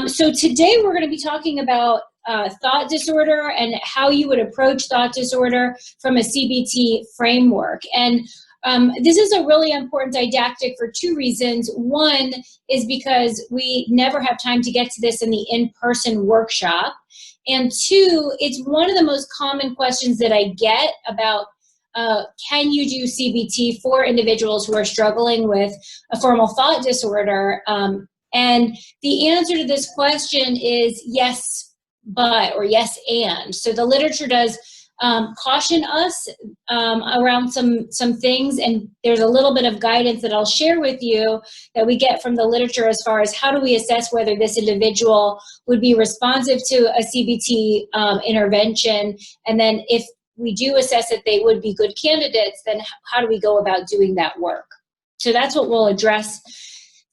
So today we're going to be talking about thought disorder and how you would approach thought disorder from a CBT framework. And this is a really important didactic for two reasons. One is because we never have time to get to this in the in-person workshop. And two, it's one of the most common questions that I get about can you do CBT for individuals who are struggling with a formal thought disorder? And the answer to this question is yes, but, or yes, and. So the literature does caution us around some things, and there's a little bit of guidance that I'll share with you that we get from the literature as far as how do we assess whether this individual would be responsive to a CBT intervention, and then if we do assess that they would be good candidates, then how do we go about doing that work? So that's what we'll address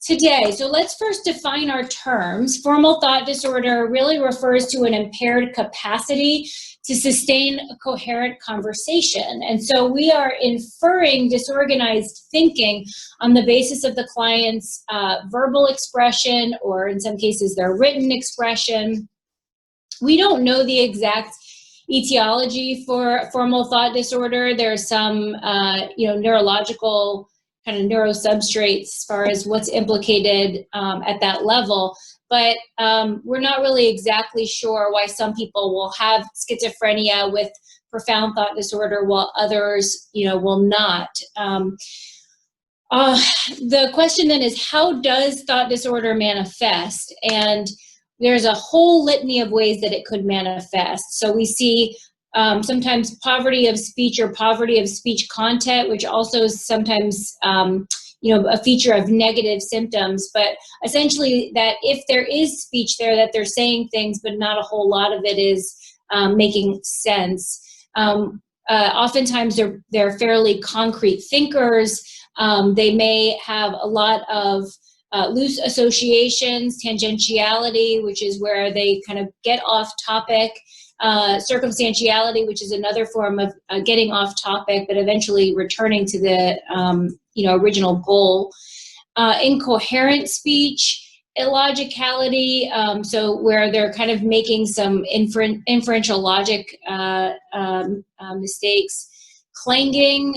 today. So let's first define our terms. Formal thought disorder really refers to an impaired capacity to sustain a coherent conversation. And so we are inferring disorganized thinking on the basis of the client's verbal expression, or in some cases their written expression. We don't know the exact etiology for formal thought disorder. There's some neurological kind of neurosubstrates as far as what's implicated at that level. But we're not really exactly sure why some people will have schizophrenia with profound thought disorder while others, will not. The question then is, how does thought disorder manifest? And there's a whole litany of ways that it could manifest. So we see sometimes poverty of speech or poverty of speech content, which also is sometimes a feature of negative symptoms, but essentially that if there is speech there, that they're saying things, but not a whole lot of it is making sense. Oftentimes they're fairly concrete thinkers. They may have a lot of loose associations, tangentiality, which is where they kind of get off topic, circumstantiality, which is another form of getting off topic, but eventually returning to the original goal. Incoherent speech, illogicality, so where they're kind of making some inferential logic mistakes. Clanging,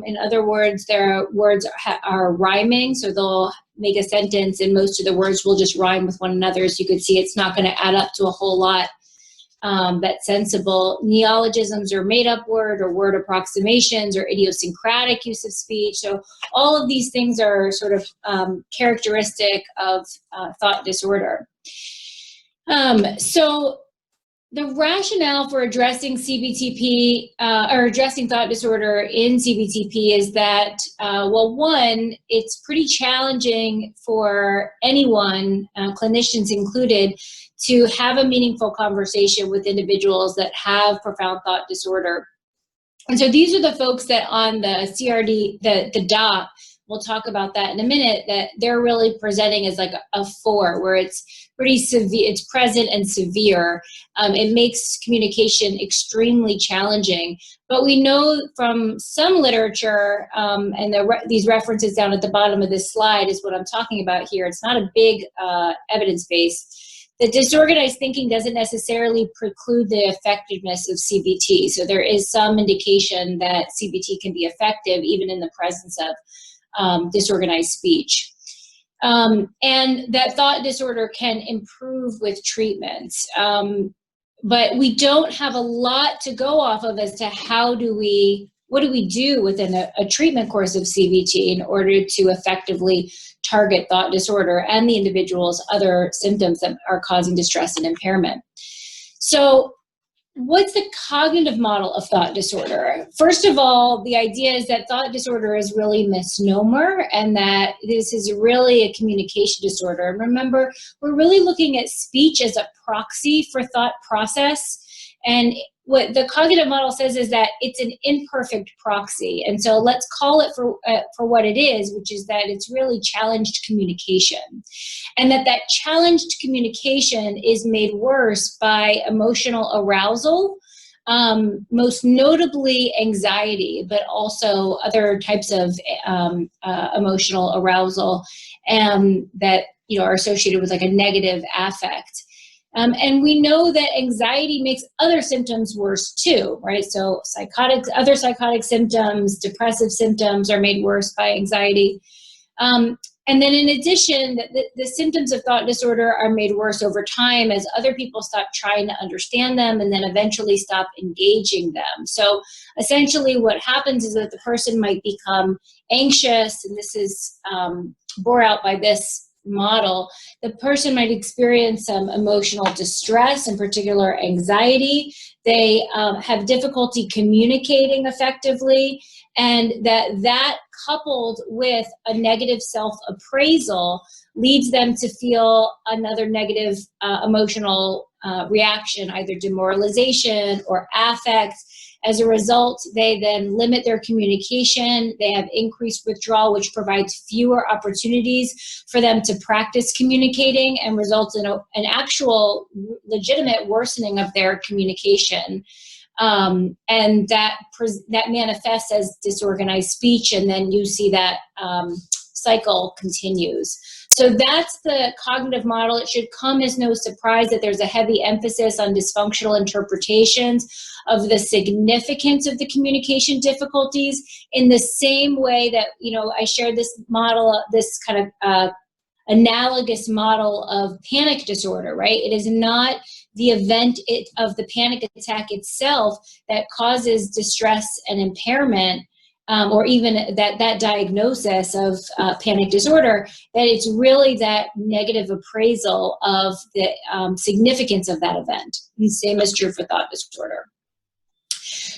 in other words, their words are rhyming, so they'll make a sentence and most of the words will just rhyme with one another, so you can see it's not going to add up to a whole lot that's sensible. Neologisms or made-up word or word approximations or idiosyncratic use of speech. So all of these things are sort of characteristic of thought disorder. So the rationale for addressing CBTP or addressing thought disorder in CBTP is that, one, it's pretty challenging for anyone, clinicians included, to have a meaningful conversation with individuals that have profound thought disorder. And so these are the folks that on the CRD, the DOP, we'll talk about that in a minute, that they're really presenting as like a 4, where it's pretty severe, it's present and severe. It makes communication extremely challenging. But we know from some literature, and these references down at the bottom of this slide is what I'm talking about here. It's not a big evidence base. That disorganized thinking doesn't necessarily preclude the effectiveness of CBT. So there is some indication that CBT can be effective even in the presence of disorganized speech. And that thought disorder can improve with treatments. But we don't have a lot to go off of as to what do we do within a treatment course of CBT in order to effectively target thought disorder and the individual's other symptoms that are causing distress and impairment. So what's the cognitive model of thought disorder? First of all, the idea is that thought disorder is really a misnomer and that this is really a communication disorder. And remember, we're really looking at speech as a proxy for thought process. And what the cognitive model says is that it's an imperfect proxy. And so let's call it for what it is, which is that it's really challenged communication. And that challenged communication is made worse by emotional arousal, most notably anxiety, but also other types of emotional arousal that are associated with like a negative affect. And we know that anxiety makes other symptoms worse too, right? So other psychotic symptoms, depressive symptoms are made worse by anxiety. And then in addition, the symptoms of thought disorder are made worse over time as other people stop trying to understand them and then eventually stop engaging them. So essentially what happens is that the person might become anxious, and this is bore out by this model. The person might experience some emotional distress, in particular anxiety. They have difficulty communicating effectively, and that coupled with a negative self-appraisal leads them to feel another negative emotional reaction, either demoralization or affect. As a result, they then limit their communication. They have increased withdrawal, which provides fewer opportunities for them to practice communicating and results in an actual legitimate worsening of their communication. And that manifests as disorganized speech, and then you see that cycle continues. So that's the cognitive model. It should come as no surprise that there's a heavy emphasis on dysfunctional interpretations of the significance of the communication difficulties, in the same way that, I shared this model, this kind of analogous model of panic disorder, right? It is not the event of the panic attack itself that causes distress and impairment, or even that diagnosis of panic disorder, that it's really that negative appraisal of the significance of that event. And the same is true for thought disorder.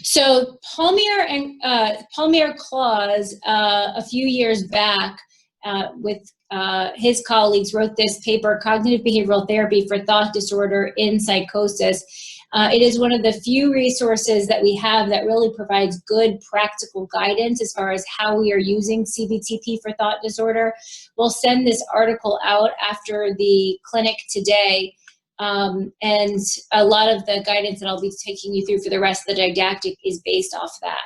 So Palmier and Palmier-Claus, a few years back, with his colleagues, wrote this paper, Cognitive Behavioral Therapy for Thought Disorder in Psychosis. It is one of the few resources that we have that really provides good practical guidance as far as how we are using CBTP for thought disorder. We'll send this article out after the clinic today. And a lot of the guidance that I'll be taking you through for the rest of the didactic is based off that.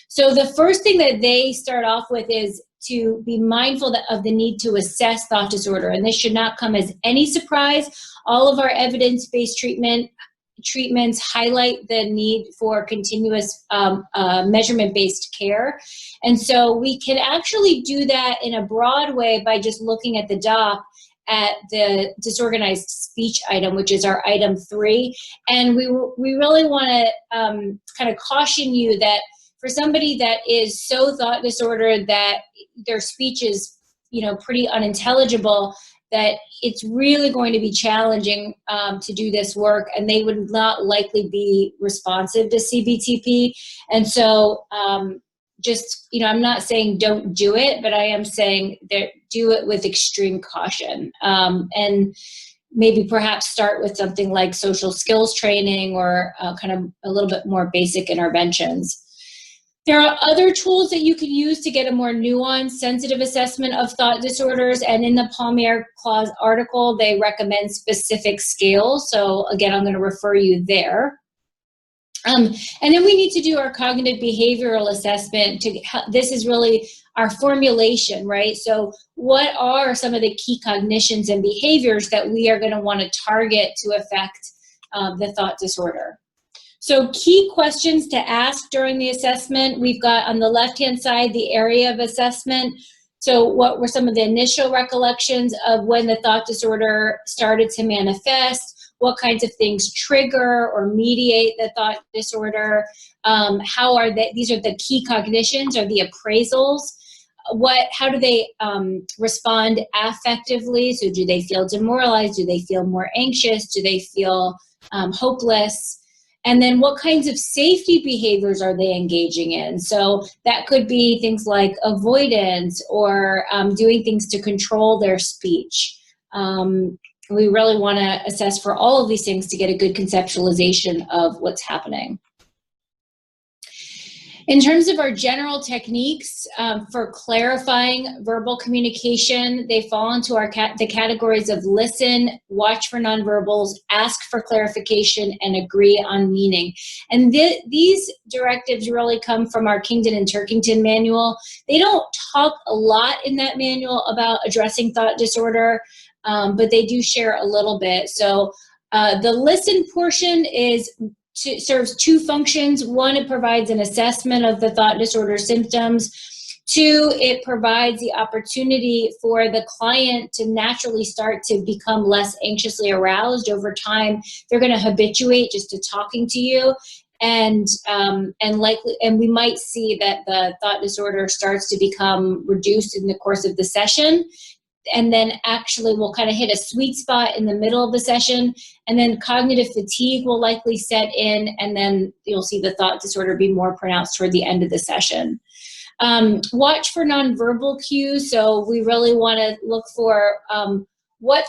So the first thing that they start off with is to be mindful of the need to assess thought disorder. And this should not come as any surprise. All of our evidence-based treatments highlight the need for continuous measurement-based care. And so we can actually do that in a broad way by just looking at the DOP at the disorganized speech item, which is our item 3. And we really want to kind of caution you that for somebody that is so thought disordered that their speech is, pretty unintelligible, that it's really going to be challenging to do this work, and they would not likely be responsive to CBTP. And so just, I'm not saying don't do it, but I am saying that do it with extreme caution. And maybe perhaps start with something like social skills training or kind of a little bit more basic interventions. There are other tools that you can use to get a more nuanced, sensitive assessment of thought disorders. And in the Palmier-Claus article, they recommend specific scales. So again, I'm going to refer you there. And then we need to do our cognitive behavioral assessment. This is really our formulation, right? So what are some of the key cognitions and behaviors that we are going to want to target to affect the thought disorder? So key questions to ask during the assessment, we've got on the left-hand side the area of assessment. So what were some of the initial recollections of when the thought disorder started to manifest? What kinds of things trigger or mediate the thought disorder? How are they? These are the key cognitions or the appraisals. How do they respond affectively? So do they feel demoralized? Do they feel more anxious? Do they feel hopeless? And then what kinds of safety behaviors are they engaging in? So that could be things like avoidance or doing things to control their speech. We really want to assess for all of these things to get a good conceptualization of what's happening. In terms of our general techniques for clarifying verbal communication, they fall into the categories of listen, watch for nonverbals, ask for clarification, and agree on meaning. And these directives really come from our Kingdon and Turkington manual. They don't talk a lot in that manual about addressing thought disorder. but they do share a little bit. So the listen portion serves two functions. One, it provides an assessment of the thought disorder symptoms. Two, it provides the opportunity for the client to naturally start to become less anxiously aroused. Over time, they're going to habituate just to talking to you, and we might see that the thought disorder starts to become reduced in the course of the session. And then actually we'll kind of hit a sweet spot in the middle of the session, and then cognitive fatigue will likely set in, and then you'll see the thought disorder be more pronounced toward the end of the session. Watch for nonverbal cues. So we really want to look for what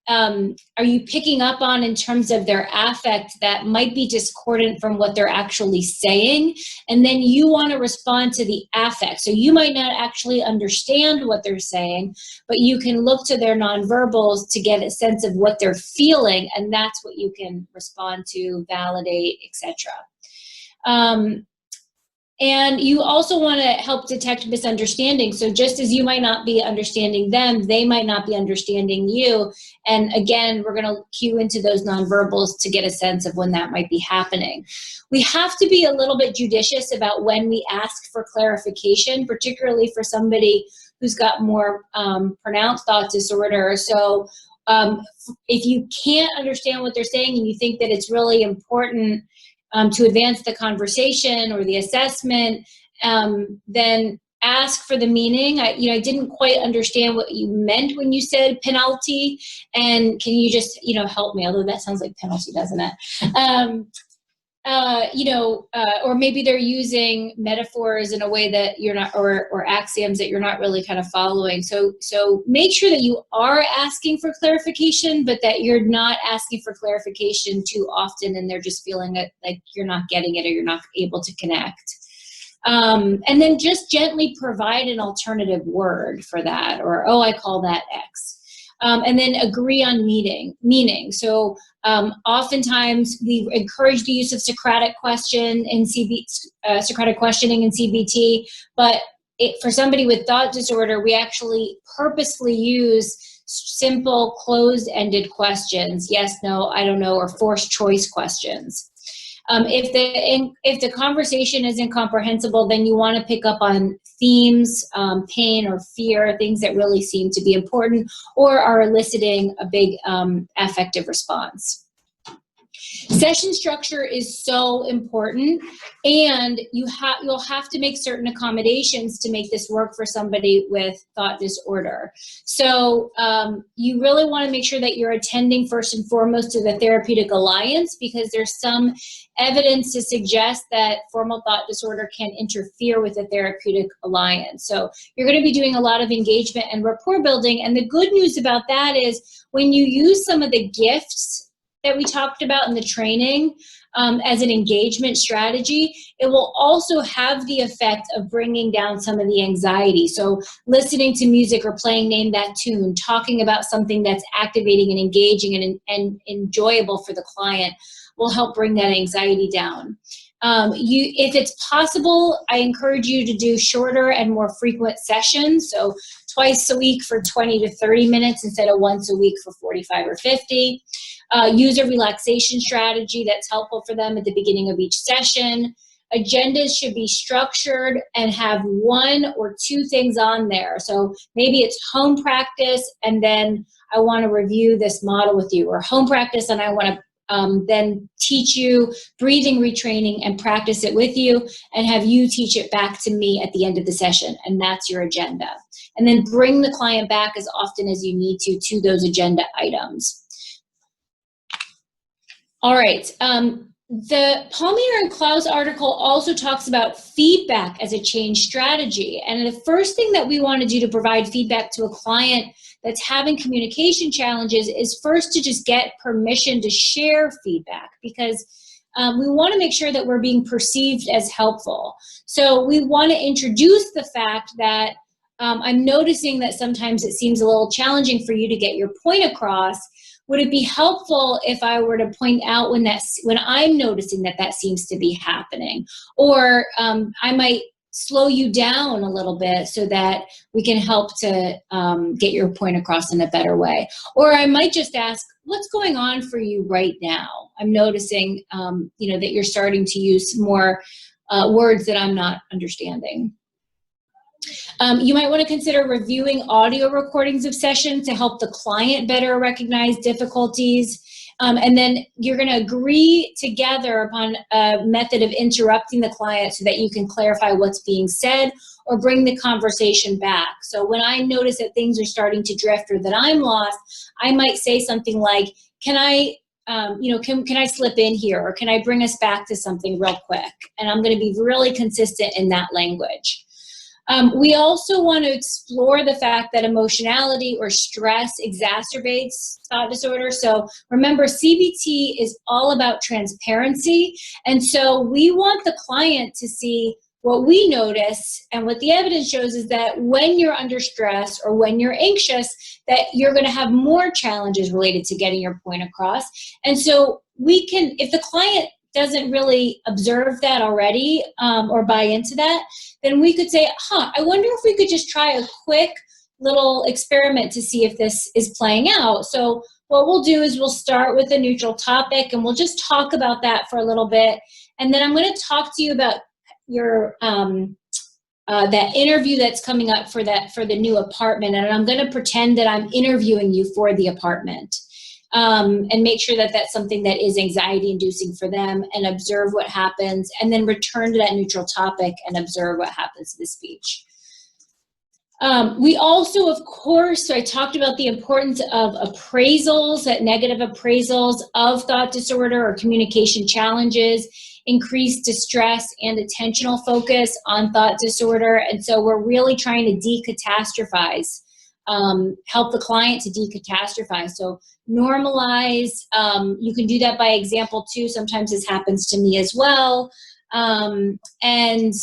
are you picking up on in terms of their affect that might be discordant from what they're actually saying, and then you want to respond to the affect. So you might not actually understand what they're saying, but you can look to their nonverbals to get a sense of what they're feeling, and that's what you can respond to, validate, etc. And you also want to help detect misunderstanding. So just as you might not be understanding them, they might not be understanding you. And again, we're going to cue into those nonverbals to get a sense of when that might be happening. We have to be a little bit judicious about when we ask for clarification, particularly for somebody who's got more pronounced thought disorder. So if you can't understand what they're saying and you think that it's really important to advance the conversation or the assessment, then ask for the meaning. I didn't quite understand what you meant when you said penalty, and can you just, help me? Although that sounds like penalty, doesn't it? Or maybe they're using metaphors in a way that you're not, or axioms that you're not really kind of following. So make sure that you are asking for clarification, but that you're not asking for clarification too often and they're just feeling like you're not getting it or you're not able to connect. And then just gently provide an alternative word for that, or, oh, I call that X. And then agree on meaning. So oftentimes we encourage the use of Socratic questioning in CBT, but for somebody with thought disorder, we actually purposely use simple closed-ended questions, yes, no, I don't know, or forced choice questions. If the conversation is incomprehensible, then you want to pick up on themes, pain or fear, things that really seem to be important or are eliciting a big affective response. Session structure is so important, and you'll have to make certain accommodations to make this work for somebody with thought disorder. So you really want to make sure that you're attending first and foremost to the Therapeutic Alliance, because there's some evidence to suggest that formal thought disorder can interfere with the Therapeutic Alliance. So you're going to be doing a lot of engagement and rapport building, and the good news about that is when you use some of the gifts that we talked about in the training as an engagement strategy, it will also have the effect of bringing down some of the anxiety. So listening to music or playing Name That Tune, talking about something that's activating and engaging and enjoyable for the client will help bring that anxiety down. If it's possible, I encourage you to do shorter and more frequent sessions. So twice a week for 20 to 30 minutes instead of once a week for 45 or 50. Use a relaxation strategy that's helpful for them at the beginning of each session. Agendas should be structured and have one or two things on there. So maybe it's home practice and then I want to review this model with you, or home practice and I want to then teach you breathing retraining and practice it with you and have you teach it back to me at the end of the session, and that's your agenda. And then bring the client back as often as you need to those agenda items. All right, the Palmier and Klaus article also talks about feedback as a change strategy. And the first thing that we want to do to provide feedback to a client that's having communication challenges is first to just get permission to share feedback, because we want to make sure that we're being perceived as helpful. So we want to introduce the fact that I'm noticing that sometimes it seems a little challenging for you to get your point across. Would it be helpful if I were to point out when I'm noticing that seems to be happening? Or I might slow you down a little bit so that we can help to get your point across in a better way. Or I might just ask, what's going on for you right now? I'm noticing, that you're starting to use more words that I'm not understanding. You might want to consider reviewing audio recordings of sessions to help the client better recognize difficulties. And then you're going to agree together upon a method of interrupting the client so that you can clarify what's being said or bring the conversation back. So when I notice that things are starting to drift or that I'm lost, I might say something like, can I slip in here, or can I bring us back to something real quick? And I'm going to be really consistent in that language. We also want to explore the fact that emotionality or stress exacerbates thought disorder. So remember, CBT is all about transparency. And so we want the client to see what we notice, and what the evidence shows is that when you're under stress or when you're anxious, that you're going to have more challenges related to getting your point across. And so we can, if the client doesn't really observe that already or buy into that, then we could say, I wonder if we could just try a quick little experiment to see if this is playing out. So what we'll do is we'll start with a neutral topic, and we'll just talk about that for a little bit. And then I'm going to talk to you about your that interview that's coming up for the new apartment. And I'm going to pretend that I'm interviewing you for the apartment. And make sure that that's something that is anxiety inducing for them, and observe what happens, and then return to that neutral topic and observe what happens to the speech. We also, of course, so I talked about the importance of appraisals, that negative appraisals of thought disorder or communication challenges, increased distress and attentional focus on thought disorder. And so we're really trying to decatastrophize, help the client to decatastrophize. So normalize, you can do that by example too. Sometimes this happens to me as well. And,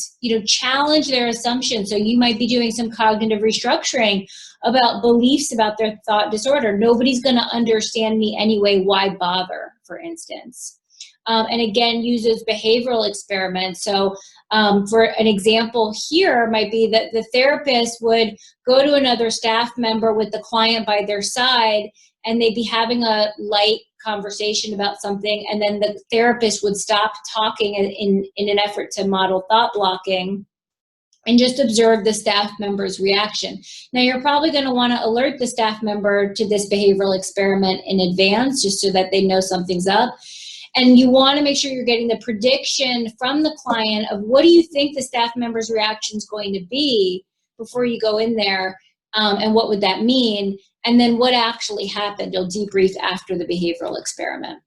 challenge their assumptions. So you might be doing some cognitive restructuring about beliefs about their thought disorder. Nobody's going to understand me anyway. Why bother, for instance? And again, use those behavioral experiments. So for an example here might be that the therapist would go to another staff member with the client by their side, and they'd be having a light conversation about something, and then the therapist would stop talking in an effort to model thought blocking, and just observe the staff member's reaction. Now, you're probably going to want to alert the staff member to this behavioral experiment in advance, just so that they know something's up. And you want to make sure you're getting the prediction from the client of what do you think the staff member's reaction is going to be before you go in there, and what would that mean? And then what actually happened. You'll debrief after the behavioral experiment.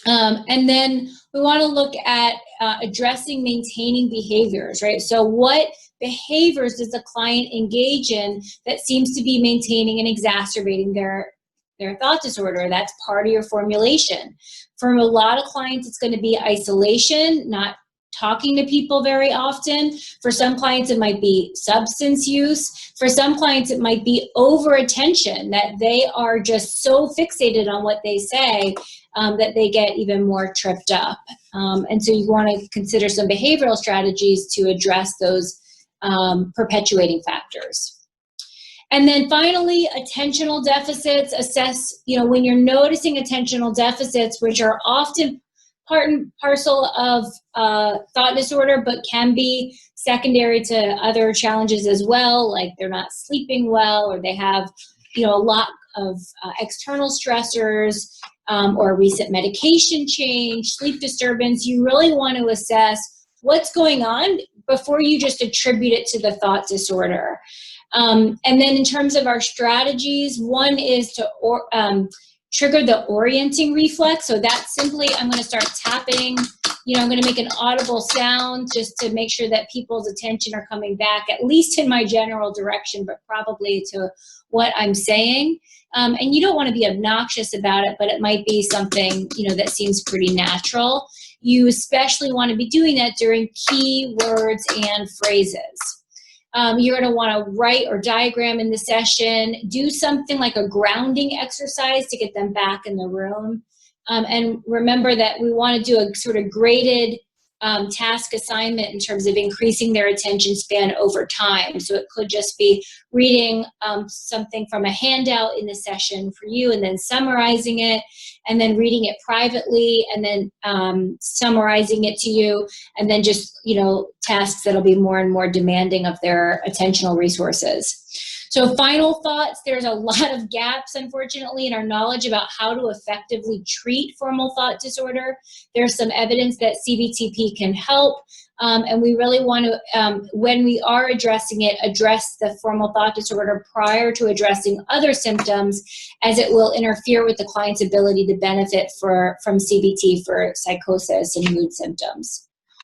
And then we want to look at addressing maintaining behaviors, right? So what behaviors does the client engage in that seems to be maintaining and exacerbating their thought disorder? That's part of your formulation. For a lot of clients, it's going to be isolation, not talking to people very often. For some clients, it might be substance use. For some clients, it might be over attention, that they are just so fixated on what they say that they get even more tripped up. And so you want to consider some behavioral strategies to address those perpetuating factors. And then finally, attentional deficits. Assess, when you're noticing attentional deficits, which are often part and parcel of thought disorder, but can be secondary to other challenges as well, like they're not sleeping well, or they have, a lot of external stressors, or a recent medication change, sleep disturbance. You really want to assess what's going on before you just attribute it to the thought disorder. And then in terms of our strategies, one is to trigger the orienting reflex. So that's simply, I'm going to start tapping, I'm going to make an audible sound just to make sure that people's attention are coming back, at least in my general direction, but probably to what I'm saying. And you don't want to be obnoxious about it, but it might be something, that seems pretty natural. You especially want to be doing that during key words and phrases. You're going to want to write or diagram in the session, do something like a grounding exercise to get them back in the room. And remember that we want to do a sort of graded task assignment in terms of increasing their attention span over time. So it could just be reading something from a handout in the session for you and then summarizing it, and then reading it privately and then summarizing it to you, and then just, tasks that'll be more and more demanding of their attentional resources. So final thoughts, there's a lot of gaps, unfortunately, in our knowledge about how to effectively treat formal thought disorder. There's some evidence that CBTP can help, and we really want to, when we are addressing it, address the formal thought disorder prior to addressing other symptoms, as it will interfere with the client's ability to benefit from CBT for psychosis and mood symptoms.